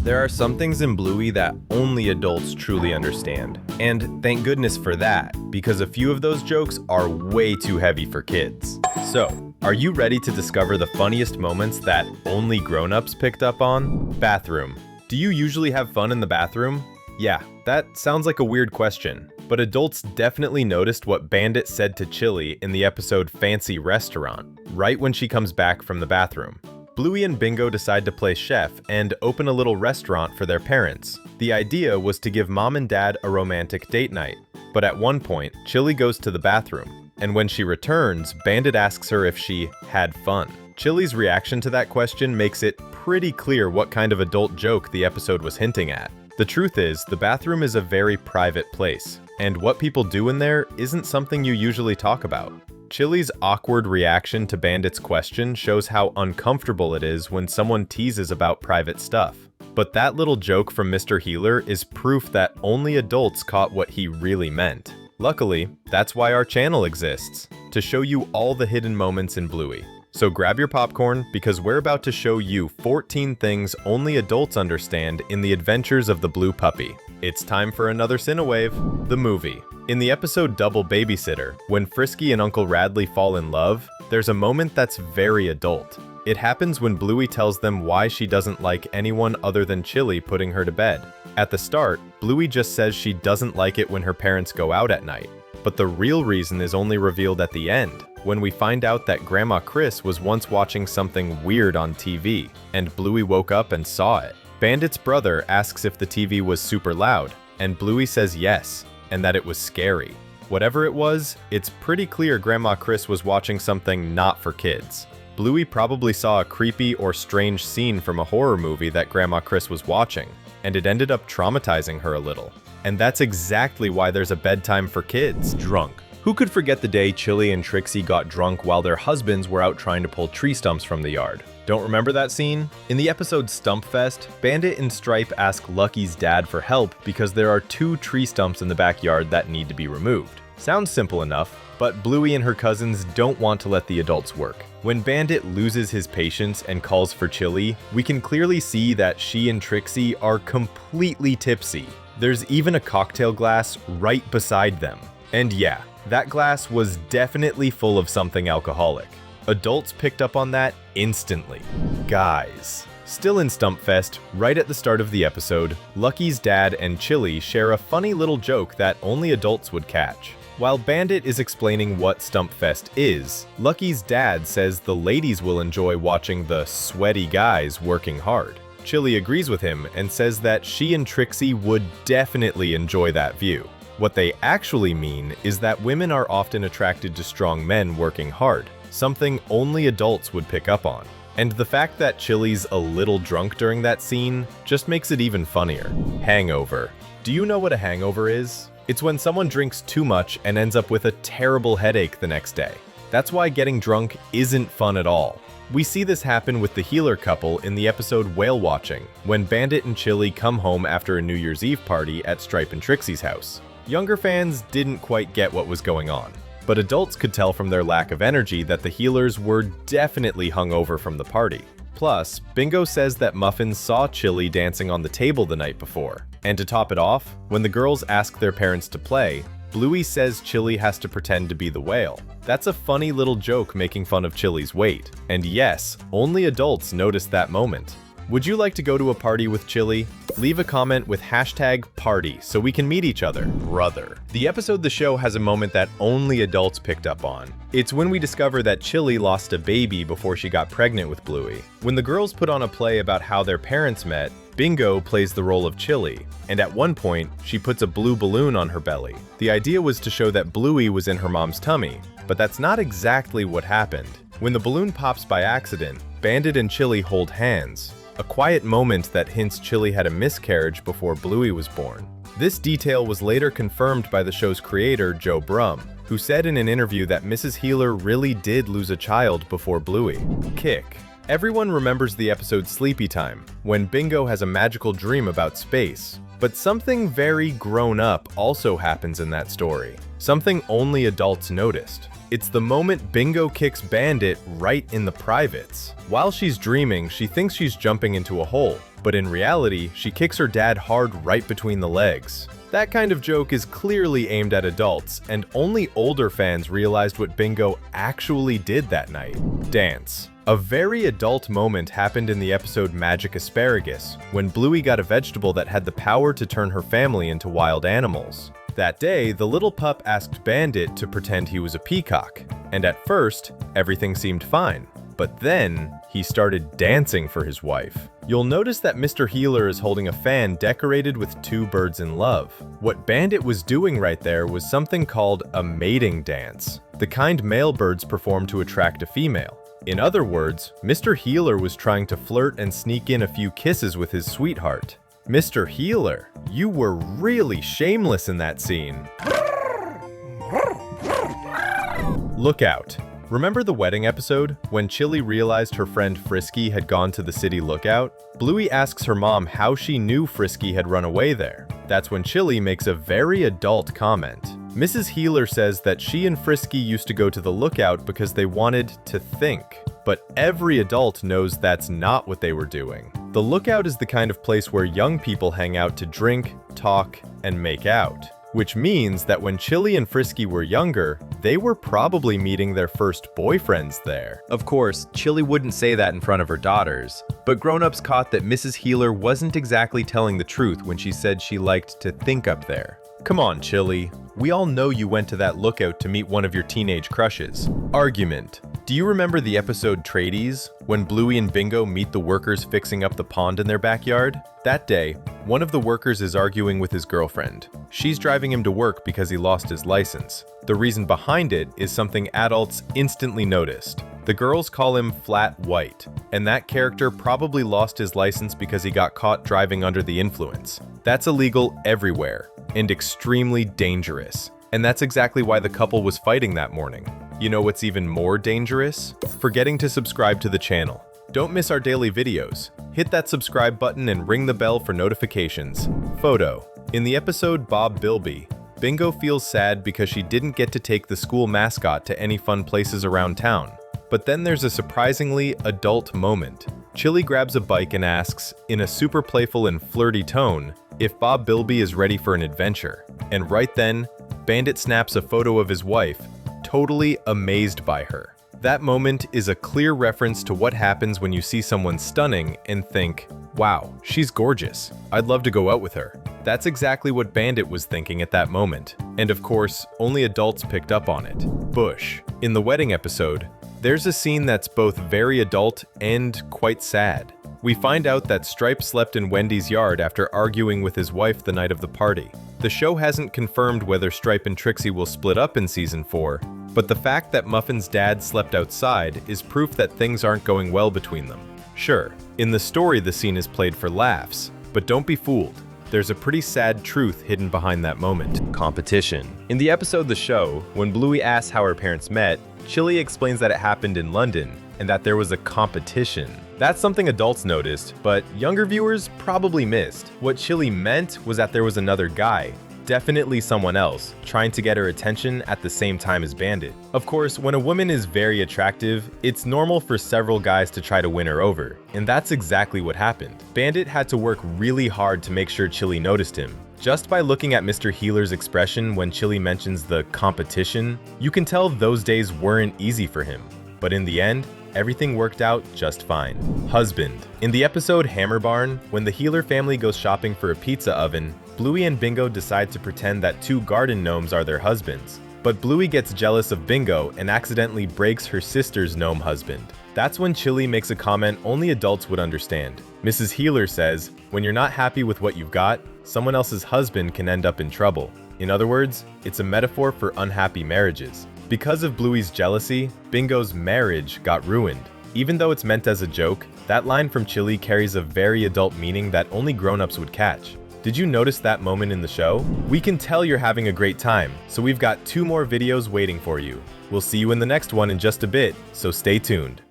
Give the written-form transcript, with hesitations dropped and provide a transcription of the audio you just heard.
There are some things in Bluey that only adults truly understand. And thank goodness for that, because a few of those jokes are way too heavy for kids. So, are you ready to discover the funniest moments that only grown-ups picked up on? Bathroom. Do you usually have fun in the bathroom? Yeah, that sounds like a weird question, but adults definitely noticed what Bandit said to Chili in the episode Fancy Restaurant, right when she comes back from the bathroom. Bluey and Bingo decide to play chef and open a little restaurant for their parents. The idea was to give mom and dad a romantic date night, but at one point, Chili goes to the bathroom, and when she returns, Bandit asks her if she had fun. Chili's reaction to that question makes it pretty clear what kind of adult joke the episode was hinting at. The truth is, the bathroom is a very private place, and what people do in there isn't something you usually talk about. Chili's awkward reaction to Bandit's question shows how uncomfortable it is when someone teases about private stuff. But that little joke from Mr. Healer is proof that only adults caught what he really meant. Luckily, that's why our channel exists, to show you all the hidden moments in Bluey. So grab your popcorn, because we're about to show you 14 things only adults understand in the adventures of the Blue Puppy. It's time for another Cinewave, the movie. In the episode Double Babysitter, when Frisky and Uncle Radley fall in love, there's a moment that's very adult. It happens when Bluey tells them why she doesn't like anyone other than Chili putting her to bed. At the start, Bluey just says she doesn't like it when her parents go out at night. But the real reason is only revealed at the end, when we find out that Grandma Chris was once watching something weird on TV, and Bluey woke up and saw it. Bandit's brother asks if the TV was super loud, and Bluey says yes, and that it was scary. Whatever it was, it's pretty clear Grandma Chris was watching something not for kids. Bluey probably saw a creepy or strange scene from a horror movie that Grandma Chris was watching, and it ended up traumatizing her a little. And that's exactly why there's a bedtime for kids. Drunk. Who could forget the day Chili and Trixie got drunk while their husbands were out trying to pull tree stumps from the yard? Don't remember that scene? In the episode Stump Fest, Bandit and Stripe ask Lucky's dad for help because there are 2 tree stumps in the backyard that need to be removed. Sounds simple enough, but Bluey and her cousins don't want to let the adults work. When Bandit loses his patience and calls for Chili, we can clearly see that she and Trixie are completely tipsy. There's even a cocktail glass right beside them. And yeah, that glass was definitely full of something alcoholic. Adults picked up on that instantly. Guys. Still in Stumpfest, right at the start of the episode, Lucky's dad and Chili share a funny little joke that only adults would catch. While Bandit is explaining what Stumpfest is, Lucky's dad says the ladies will enjoy watching the sweaty guys working hard. Chili agrees with him and says that she and Trixie would definitely enjoy that view. What they actually mean is that women are often attracted to strong men working hard, something only adults would pick up on. And the fact that Chili's a little drunk during that scene just makes it even funnier. Hangover. Do you know what a hangover is? It's when someone drinks too much and ends up with a terrible headache the next day. That's why getting drunk isn't fun at all. We see this happen with the Healer couple in the episode Whale Watching, when Bandit and Chili come home after a New Year's Eve party at Stripe and Trixie's house. Younger fans didn't quite get what was going on, but adults could tell from their lack of energy that the Healers were definitely hungover from the party. Plus, Bingo says that Muffins saw Chili dancing on the table the night before. And to top it off, when the girls ask their parents to play, Bluey says Chili has to pretend to be the whale. That's a funny little joke making fun of Chili's weight. And yes, only adults noticed that moment. Would you like to go to a party with Chili? Leave a comment with #party so we can meet each other. Brother. The episode The Show has a moment that only adults picked up on. It's when we discover that Chili lost a baby before she got pregnant with Bluey. When the girls put on a play about how their parents met, Bingo plays the role of Chili, and at one point, she puts a blue balloon on her belly. The idea was to show that Bluey was in her mom's tummy, but that's not exactly what happened. When the balloon pops by accident, Bandit and Chili hold hands. A quiet moment that hints Chili had a miscarriage before Bluey was born. This detail was later confirmed by the show's creator, Joe Brum, who said in an interview that Mrs. Healer really did lose a child before Bluey. Kick. Everyone remembers the episode Sleepy Time, when Bingo has a magical dream about space. But something very grown up also happens in that story. Something only adults noticed. It's the moment Bingo kicks Bandit right in the privates. While she's dreaming, she thinks she's jumping into a hole, but in reality, she kicks her dad hard right between the legs. That kind of joke is clearly aimed at adults, and only older fans realized what Bingo actually did that night. Dance. A very adult moment happened in the episode Magic Asparagus, when Bluey got a vegetable that had the power to turn her family into wild animals. That day, the little pup asked Bandit to pretend he was a peacock, and at first, everything seemed fine. But then, he started dancing for his wife. You'll notice that Mr. Healer is holding a fan decorated with two birds in love. What Bandit was doing right there was something called a mating dance, the kind male birds perform to attract a female. In other words, Mr. Healer was trying to flirt and sneak in a few kisses with his sweetheart. Mr. Healer, you were really shameless in that scene. Look out. Remember the wedding episode, when Chili realized her friend Frisky had gone to the city lookout? Bluey asks her mom how she knew Frisky had run away there. That's when Chili makes a very adult comment. Mrs. Healer says that she and Frisky used to go to the lookout because they wanted to think. But every adult knows that's not what they were doing. The lookout is the kind of place where young people hang out to drink, talk, and make out. Which means that when Chili and Frisky were younger, they were probably meeting their first boyfriends there. Of course, Chili wouldn't say that in front of her daughters, but grown-ups caught that Mrs. Healer wasn't exactly telling the truth when she said she liked to think up there. Come on, Chili. We all know you went to that lookout to meet one of your teenage crushes. Argument. Do you remember the episode Tradies, when Bluey and Bingo meet the workers fixing up the pond in their backyard? That day, one of the workers is arguing with his girlfriend. She's driving him to work because he lost his license. The reason behind it is something adults instantly noticed. The girls call him Flat White, and that character probably lost his license because he got caught driving under the influence. That's illegal everywhere, and extremely dangerous. And that's exactly why the couple was fighting that morning. You know what's even more dangerous? Forgetting to subscribe to the channel. Don't miss our daily videos. Hit that subscribe button and ring the bell for notifications. Photo. In the episode Bob Bilby, Bingo feels sad because she didn't get to take the school mascot to any fun places around town. But then there's a surprisingly adult moment. Chili grabs a bike and asks, in a super playful and flirty tone, if Bob Bilby is ready for an adventure. And right then, Bandit snaps a photo of his wife, totally amazed by her. That moment is a clear reference to what happens when you see someone stunning and think, wow, she's gorgeous. I'd love to go out with her. That's exactly what Bandit was thinking at that moment. And of course, only adults picked up on it. Bush. In the wedding episode, there's a scene that's both very adult and quite sad. We find out that Stripe slept in Wendy's yard after arguing with his wife the night of the party. The show hasn't confirmed whether Stripe and Trixie will split up in season 4, but the fact that Muffin's dad slept outside is proof that things aren't going well between them. Sure, in the story the scene is played for laughs, but don't be fooled. There's a pretty sad truth hidden behind that moment. Competition. In the episode The Show, when Bluey asks how her parents met, Chili explains that it happened in London, and that there was a competition. That's something adults noticed, but younger viewers probably missed. What Chili meant was that there was another guy, definitely someone else, trying to get her attention at the same time as Bandit. Of course, when a woman is very attractive, it's normal for several guys to try to win her over, and that's exactly what happened. Bandit had to work really hard to make sure Chili noticed him. Just by looking at Mr. Healer's expression when Chili mentions the competition, you can tell those days weren't easy for him. But in the end, everything worked out just fine. Husband. In the episode Hammer Barn, when the Healer family goes shopping for a pizza oven, Bluey and Bingo decide to pretend that two garden gnomes are their husbands. But Bluey gets jealous of Bingo and accidentally breaks her sister's gnome husband. That's when Chili makes a comment only adults would understand. Mrs. Healer says, when you're not happy with what you've got, someone else's husband can end up in trouble. In other words, it's a metaphor for unhappy marriages. Because of Bluey's jealousy, Bingo's marriage got ruined. Even though it's meant as a joke, that line from Chili carries a very adult meaning that only grown-ups would catch. Did you notice that moment in the show? We can tell you're having a great time, so we've got 2 more videos waiting for you. We'll see you in the next one in just a bit, so stay tuned.